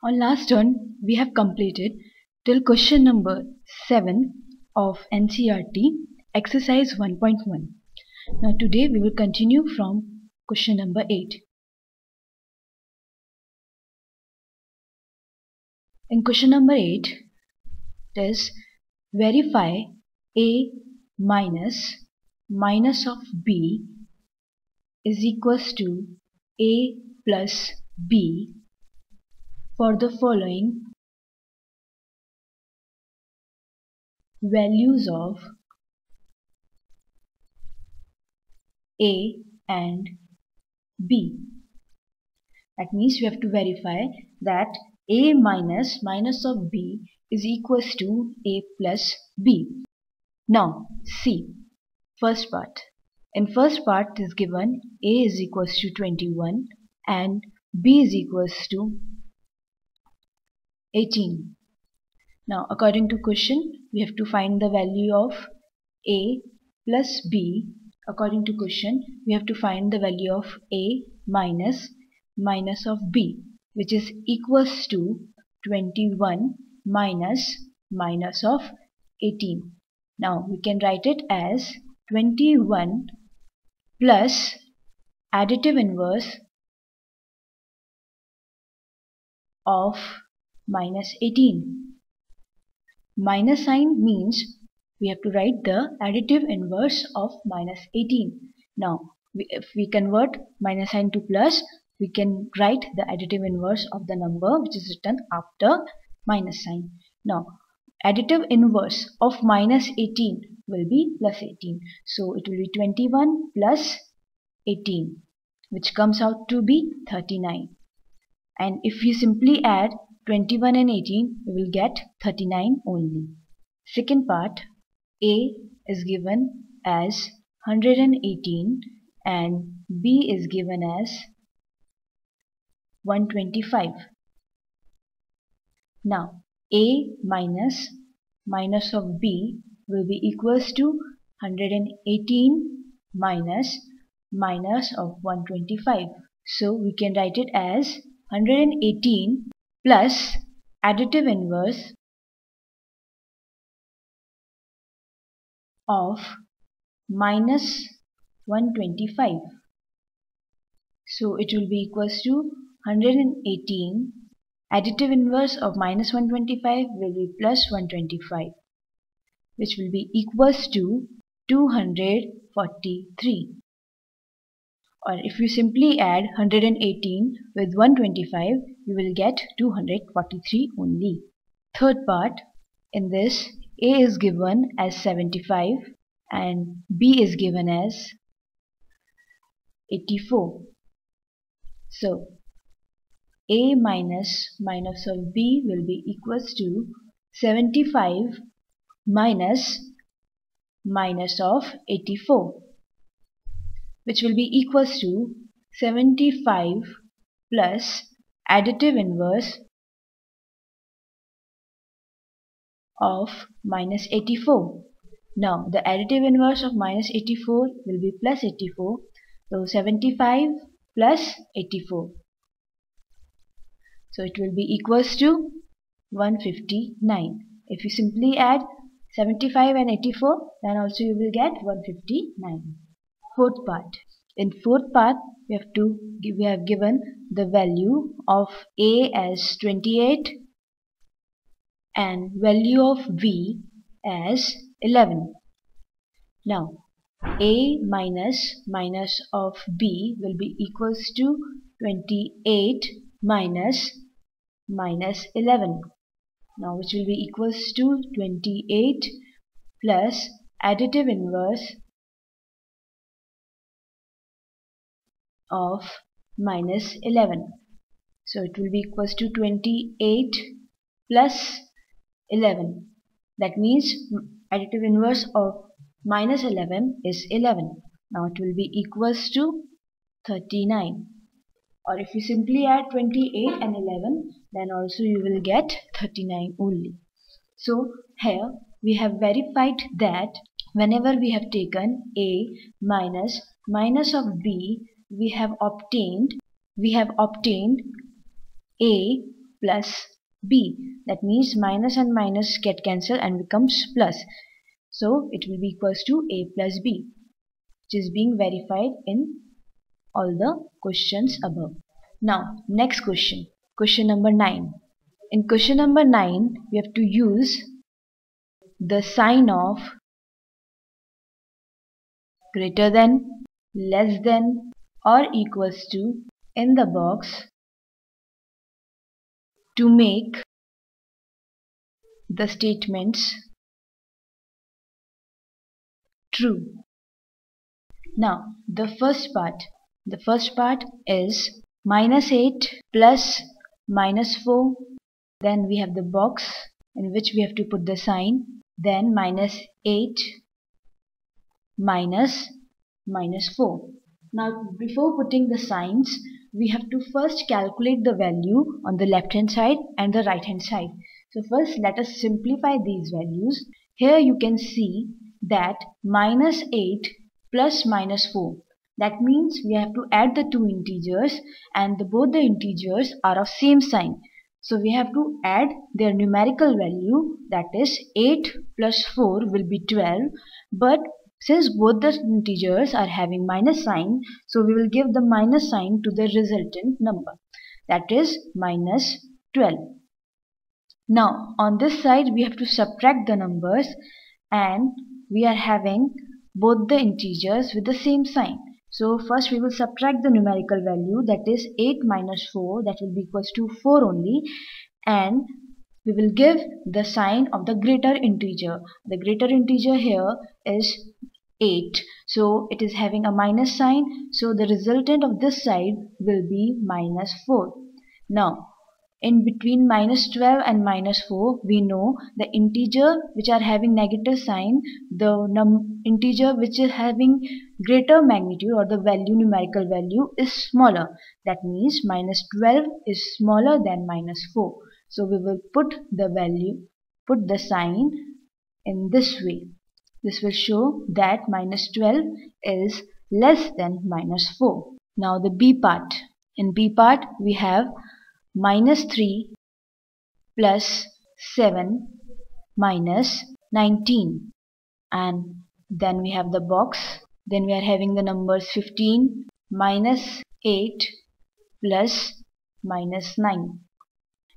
On last turn, we have completed till question number 7 of NCERT exercise 1.1. Now today we will continue from question number 8. In question number 8, it is verify A minus of B is equals to A plus B for the following values of A and B. That means we have to verify that A minus of B is equals to A plus B. Now see, first part. In first part is given A is equals to 21 and B is equals to 18. Now according to question, we have to find the value of A plus B. According to question, we have to find the value of A minus of B, which is equals to 21 minus of 18. Now we can write it as 21 plus additive inverse of minus 18. Minus sign means we have to write the additive inverse of minus 18. Now if we convert minus sign to plus, we can write the additive inverse of the number which is written after minus sign. Now additive inverse of minus 18 will be plus 18. So it will be 21 plus 18, which comes out to be 39. And if you simply add 21 and 18, we will get 39 only. Second part, A is given as 118 and B is given as 125. Now A minus of B will be equals to 118 minus of 125. So we can write it as 118 plus additive inverse of minus 125. So it will be equals to 118. Additive inverse of minus 125 will be plus 125, which will be equals to 243. Or if you simply add 118 with 125, you will get 243 only. Third part, in this A is given as 75 and B is given as 84. So A minus of B will be equals to 75 minus of 84, which will be equals to 75 plus additive inverse of minus 84. Now the additive inverse of minus 84 will be plus 84. So 75 plus 84. So it will be equals to 159. If you simply add 75 and 84, then also you will get 159. Fourth part. In fourth part, we have given the value of A as 28 and value of B as 11. Now A minus of B will be equals to 28 minus 11. Now which will be equals to 28 plus additive inverse of minus 11. So it will be equals to 28 plus 11. That means additive inverse of minus 11 is 11. Now it will be equals to 39. Or if you simply add 28 and 11, then also you will get 39 only. So here we have verified that whenever we have taken A minus of B, we have obtained A plus b. That means minus and minus get cancelled and becomes plus. So it will be equals to a plus b, which is being verified in all the questions above. Now next question, question number 9. In question number 9, we have to use the sign of greater than, less than, or equals to in the box to make the statements true. Now the first part is minus 8 plus minus 4. Then we have the box in which we have to put the sign. Then minus 8 minus 4. Now before putting the signs, we have to first calculate the value on the left hand side and the right hand side. So first let us simplify these values. Here you can see that minus 8 plus minus 4. That means we have to add the two integers, and both the integers are of same sign. So we have to add their numerical value, that is 8 plus 4 will be 12, but since both the integers are having minus sign, so we will give the minus sign to the resultant number, that is minus 12. Now on this side we have to subtract the numbers, and we are having both the integers with the same sign. So first we will subtract the numerical value, that is 8 minus 4, that will be equals to 4 only, and we will give the sign of the greater integer. The greater integer here is 8, so it is having a minus sign, so the resultant of this side will be minus 4. Now in between minus 12 and minus 4, we know the integer which are having negative sign, the integer which is having greater magnitude or the value, numerical value, is smaller. That means minus 12 is smaller than minus 4. So we will put the sign in this way. This will show that minus 12 is less than minus 4. Now the B part. In B part we have minus 3 plus 7 minus 19, and then we have the box. Then we are having the numbers 15 minus 8 plus minus 9.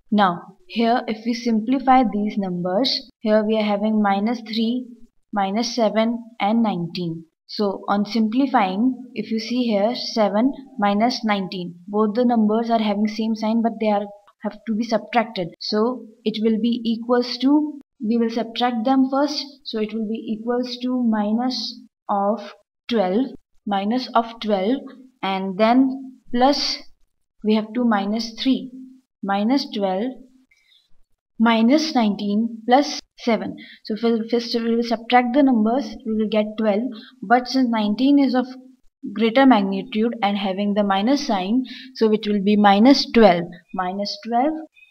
Now here if we simplify these numbers, here we are having minus 3, minus 7 and 19. So on simplifying, if you see here 7 minus 19, both the numbers are having same sign, but they have to be subtracted. So it will be equals to, we will subtract them first. So it will be equals to minus of 12, and then plus we have to minus 3, minus 12 minus 19 plus 7. So first we will subtract the numbers, we will get 12, but since 19 is of greater magnitude and having the minus sign, so it will be minus 12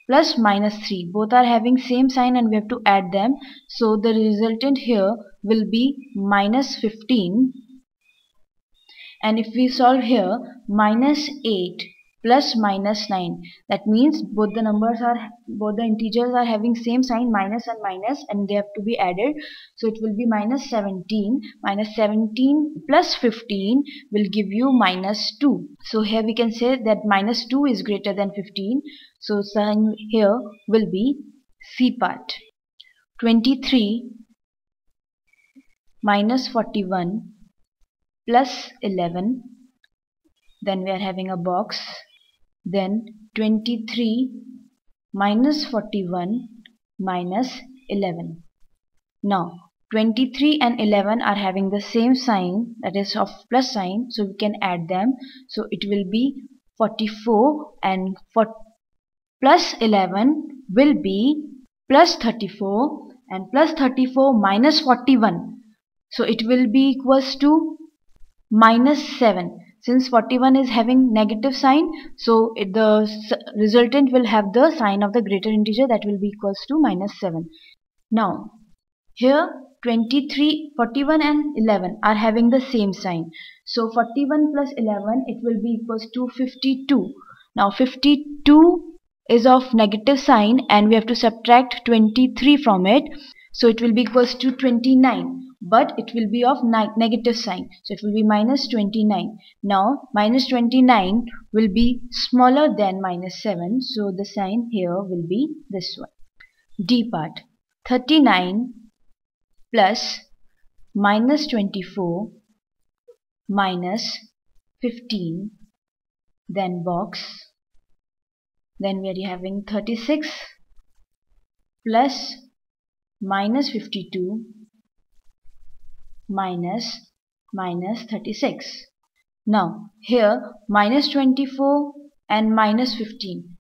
plus minus 3. Both are having same sign and we have to add them. So the resultant here will be minus 15. And if we solve here, minus 8 plus minus 9, that means both the integers are having same sign, minus and minus, and they have to be added. So it will be minus 17. Minus 17 plus 15 will give you minus 2. So here we can say that minus 2 is greater than 15. So sign here will be C part. 23 minus 41 plus 11, then we are having a box, then 23 minus 41 minus 11. Now 23 and 11 are having the same sign, that is of plus sign, so we can add them. So it will be 44, and plus 11 will be plus 34, and plus 34 minus 41, so it will be equals to minus 7. Since 41 is having negative sign, so the resultant will have the sign of the greater integer, that will be equals to minus 7. Now here 23, 41 and 11 are having the same sign. So 41 plus 11, it will be equals to 52. Now 52 is of negative sign and we have to subtract 23 from it. So it will be equals to 29, but it will be of negative sign. So it will be minus 29. Now minus 29 will be smaller than minus 7. So the sign here will be this one. D part. 39 plus minus 24 minus 15, then box. Then we are having 36 plus minus 52 minus 36. Now here minus 24 and minus 15.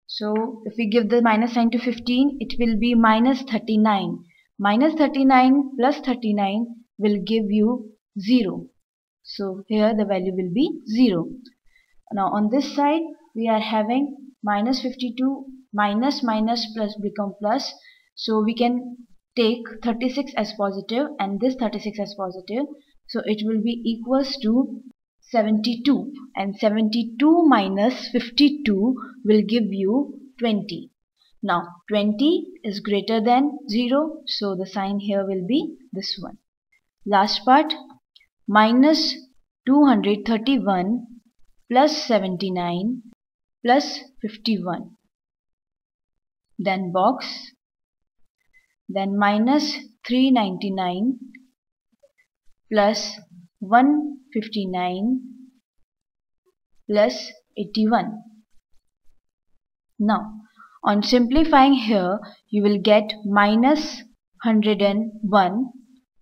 So if we give the minus sign to 15, it will be minus 39. Minus 39 plus 39 will give you 0. So here the value will be 0. Now on this side we are having minus 52 minus plus become plus. So we can take 36 as positive and this 36 as positive. So it will be equals to 72, and 72 minus 52 will give you 20. Now 20 is greater than 0, so the sign here will be this one. Last part, minus 231 plus 79 plus 51, then box, then minus 399 plus 159 plus 81. Now on simplifying here you will get minus 101,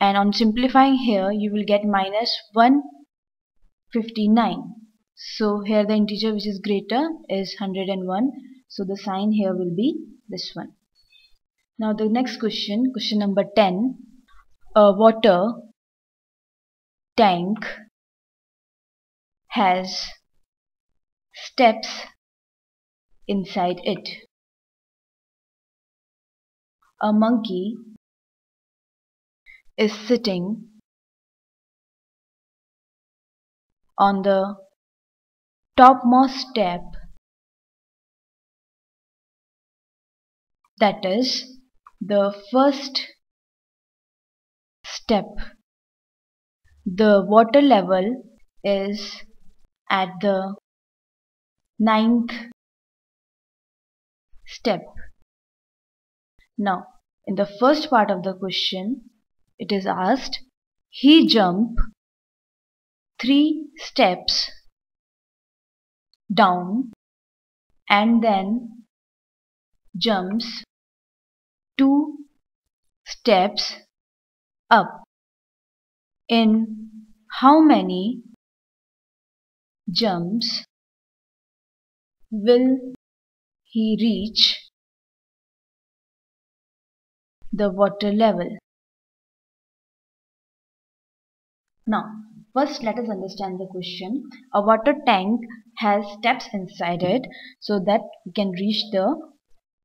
and on simplifying here you will get minus 159. So here the integer which is greater is 101, so the sign here will be this one. Now the next question, question number 10. A water tank has steps inside it. A monkey is sitting on the topmost step, that is the first step. The water level is at the 9th step. Now in the first part of the question it is asked, he jumped 3 steps down and then jumps 2 steps up. In how many jumps will he reach the water level? Now first let us understand the question. A water tank has steps inside it so that we can reach the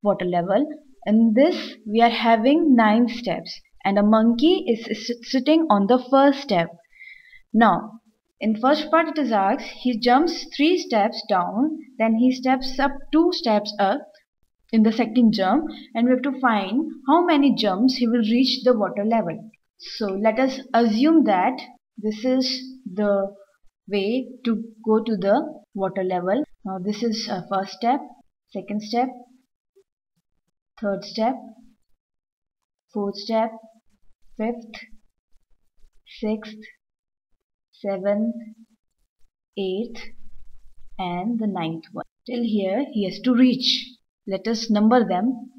water level. In this we are having 9 steps and a monkey is sitting on the first step. Now in first part it is asked, he jumps 3 steps down, then he steps up 2 steps up in the second jump, and we have to find how many jumps he will reach the water level. So let us assume that this is the way to go to the water level. Now this is first step, second step, third step, fourth step, fifth, sixth, seventh, eighth, and the ninth one. Till here he has to reach. Let us number them.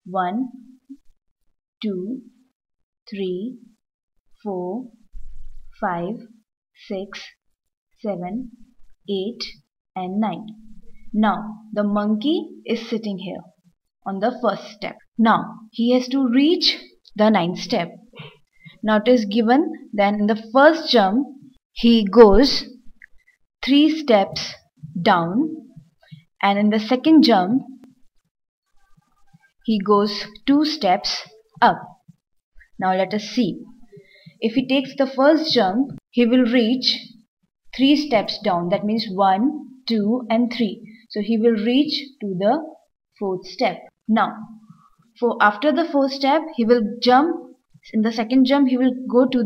1, 2, 3, 4, 5, 6, 7, 8, and 9. Now the monkey is sitting here on the first step. Now he has to reach the 9th step. Now it is given, then in the first jump he goes 3 steps down, and in the second jump he goes 2 steps up. Now let us see. If he takes the first jump, he will reach 3 steps down. That means 1, 2 and 3. So he will reach to the fourth step. Now, after the fourth step, he will jump. In the second jump, he will go to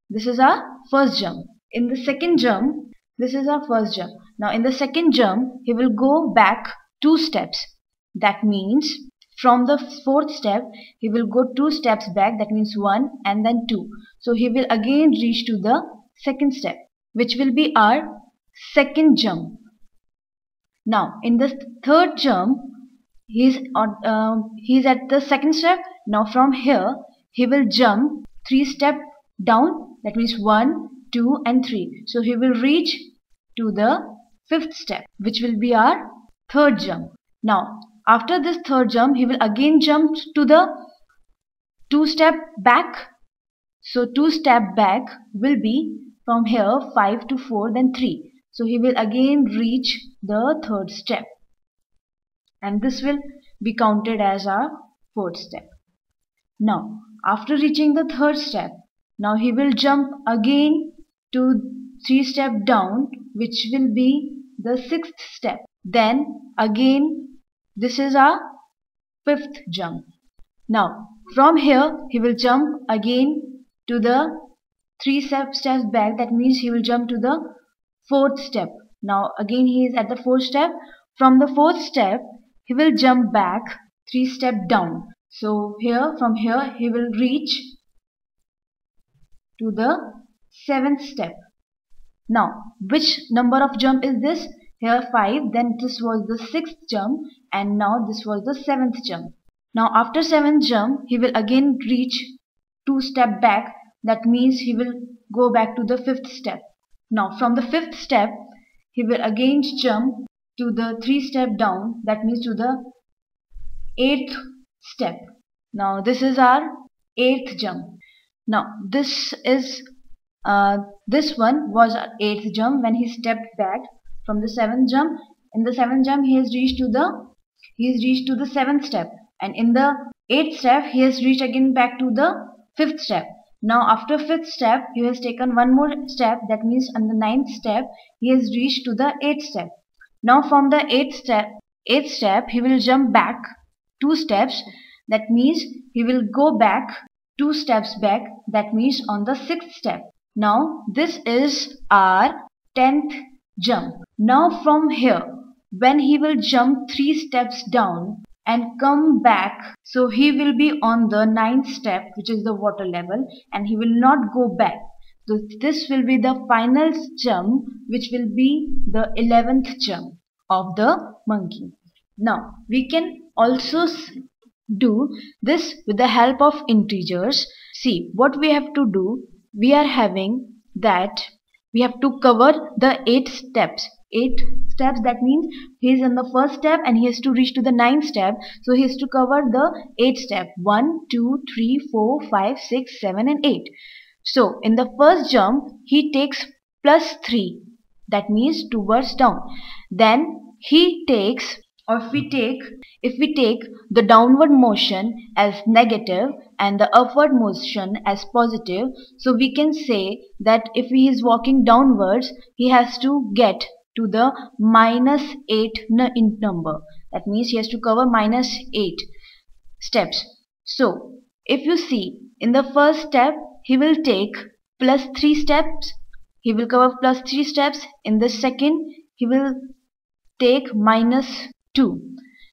this is our first jump. In the second jump, this is our first jump. Now, in the second jump, he will go back 2 steps. That means from the fourth step, he will go 2 steps back. That means 1 and then 2. So he will again reach to the second step, which will be our second jump. Now, in the third jump, he's at the second step. Now, from here, he will jump 3 steps down. That means 1, 2, and 3. So he will reach to the fifth step, which will be our third jump. Now, after this third jump, he will again jump to the 2 step back. So 2 step back will be from here 5 to 4, then 3. So he will again reach the third step, and this will be counted as our fourth step. Now, after reaching the third step, now he will jump again to 3 steps down, which will be the sixth step. Then again, this is our fifth jump. Now, from here, he will jump again to the 3 steps back. That means he will jump to the fourth step. Now, again, he is at the fourth step. From the fourth step, he will jump back 3 steps down. So from here, he will reach to the seventh step. Now, which number of jump is this? Here 5, then this was the sixth jump, and now this was the seventh jump. Now, after seventh jump, he will again reach 2 steps back. That means he will go back to the fifth step. Now, from the fifth step, he will again jump to the 3 steps down. That means to the 8th step. Now, this is our 8th jump. Now, this one was our 8th jump when he stepped back from the 7th jump. In the 7th jump, he has reached to the 7th step, and in the 8th step, he has reached again back to the 5th step. Now, after 5th step, he has taken one more step. That means on the 9th step, he has reached to the 8th step. Now, from the 8th step, he will jump back 2 steps. That means he will go back 2 steps back. That means on the 6th step. Now, this is our 10th jump. Now, from here, when he will jump 3 steps down and come back, so he will be on the 9th step, which is the water level, and he will not go back. So this will be the final jump, which will be the 11th jump of the monkey. Now, we can also do this with the help of integers. See, what we have to do, we are having that we have to cover the 8 steps. 8 steps, that means he is in the first step and he has to reach to the 9th step. So he has to cover the 8 steps. 1, 2, 3, 4, 5, 6, 7 and 8. So in the first jump, he takes plus 3. That means towards down. Then he takes, or if we take the downward motion as negative and the upward motion as positive, so we can say that if he is walking downwards, he has to get to the -8 in number. That means he has to cover -8 steps. So if you see, in the first step, he will take plus 3 steps. He will cover plus 3 steps. In the second, he will take -2.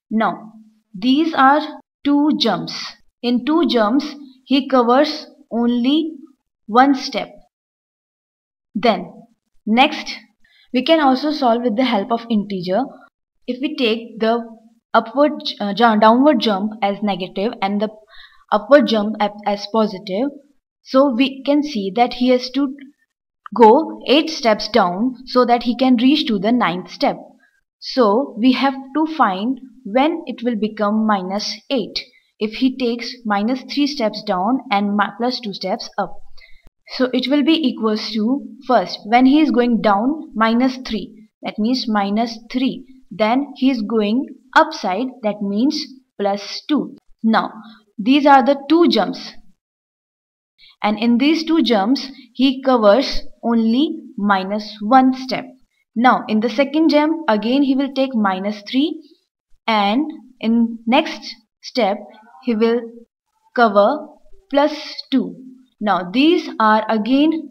Now, these are 2 jumps. In 2 jumps, he covers only 1 step. Then, next, we can also solve with the help of integer. If we take the downward jump as negative and the upward jump as positive, so we can see that he has to go 8 steps down so that he can reach to the 9th step. So we have to find when it will become -8 if he takes -3 steps down and plus 2 steps up. So it will be equals to, first, when he is going down, -3, that means -3. Then he is going upside, that means +2. Now, these are the 2 jumps. And in these 2 jumps, he covers only -1 step. Now, in the second jump, again he will take -3. And In next step, he will cover plus 2. Now these are again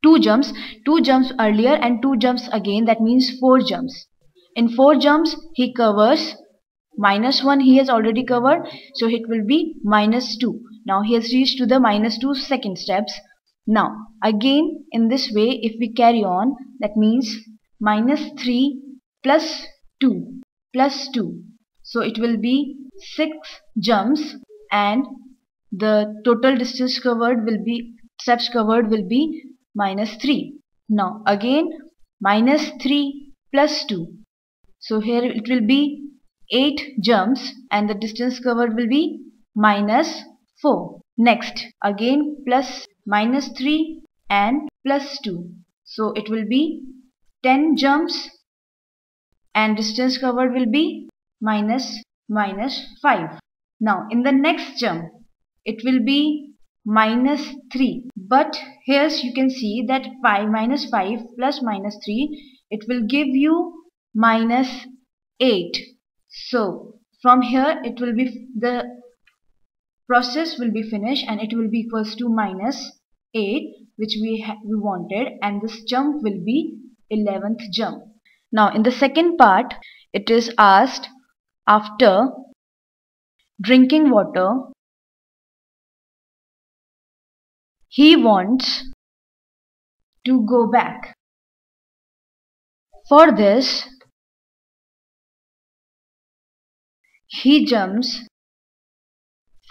two jumps earlier and two jumps again, that means 4 jumps. In 4 jumps he covers minus 1, he has already covered, so it will be minus 2. Now he has reached to the minus 2 second steps. Now again in this way if we carry on, that means minus 3 plus 2 plus 2. So it will be 6 jumps and the total distance covered will be, steps covered will be minus 3. Now again minus 3 plus 2. So here it will be 8 jumps and the distance covered will be minus 4. Next again plus minus 3 and plus 2. So it will be 10 jumps and distance covered will be minus 5. Now in the next jump it will be minus 3, but here you can see that minus 5 plus minus 3, it will give you minus 8. So from here it will be, the process will be finished and it will be equals to minus 8, which we wanted, and this jump will be 11th jump. Now in the second part it is asked, after drinking water he wants to go back. For this he jumps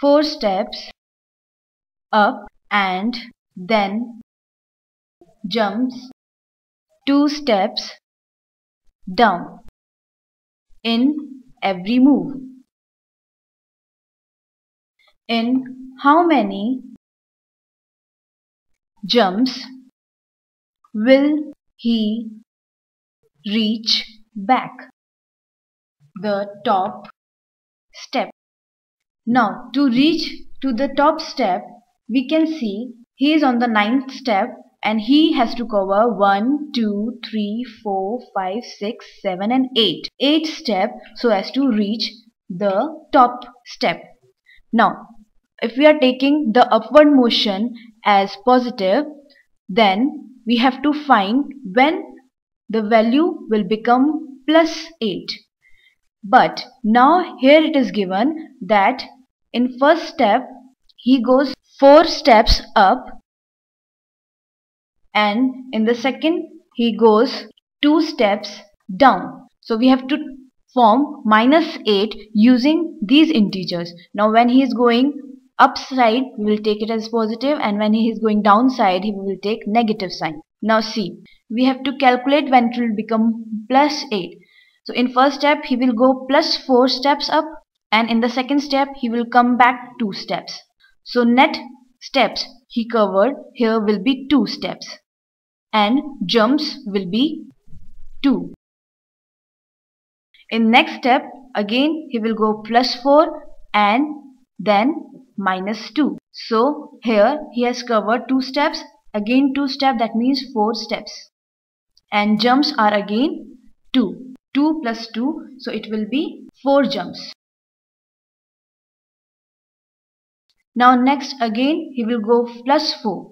4 steps up and then jumps 2 steps down in every move. In how many jumps will he reach back the top step? Now to reach to the top step, we can see he is on the 9th step and he has to cover 1, 2, 3, 4, 5, 6, 7 and 8. 8 steps so as to reach the top step. Now if we are taking the upward motion as positive, then we have to find when the value will become plus 8. But now here it is given that in first step he goes 4 steps up and in the second he goes 2 steps down. So we have to form minus 8 using these integers. Now when he is going upside we will take it as positive, and when he is going downside we will take negative sign. Now see, we have to calculate when it will become plus 8. So in first step he will go plus 4 steps up and in the second step he will come back 2 steps. So net steps he covered here will be 2 steps and jumps will be 2. In next step again he will go plus 4 and then minus 2. So here he has covered 2 steps, again 2 steps, that means 4 steps, and jumps are again 2. 2 plus 2, so it will be 4 jumps. Now next again he will go plus 4,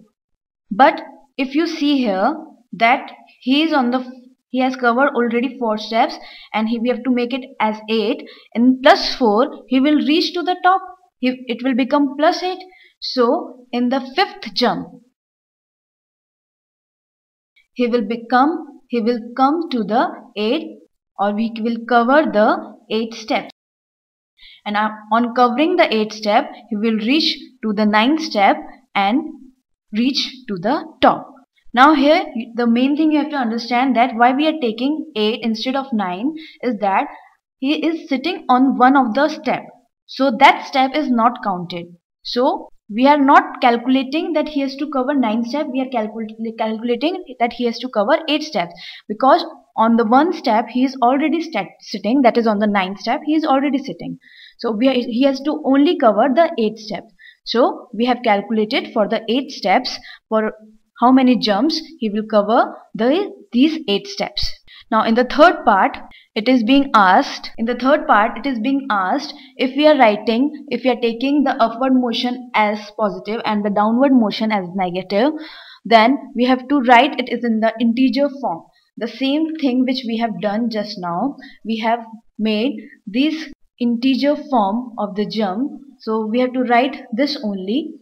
but if you see here that he has covered already 4 steps and we have to make it as 8. In plus 4 he will reach to the top, it will become plus 8. So in the 5th jump he will come to the 8, or we will cover the 8 steps, and on covering the 8th step he will reach to the 9th step and reach to the top. Now here the main thing you have to understand, that why we are taking 8 instead of 9 is that he is sitting on one of the step, so that step is not counted. So we are not calculating that he has to cover 9 steps, we are calculating that he has to cover 8 steps, because on the one step he is already sitting, that is on the 9th step he is already sitting. So he has to only cover the 8 steps. So we have calculated for the 8 steps for how many jumps he will cover these 8 steps. Now in the third part, it is being asked, if we are taking the upward motion as positive and the downward motion as negative, then we have to write it is in the integer form. The same thing which we have done just now, we have made this integer form of the jump. So we have to write this only.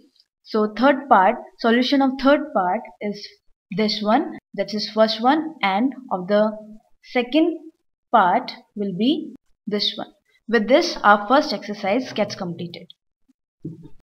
So third part, solution of third part is this one, that is first one, and of the second part will be this one. With this, our first exercise gets completed.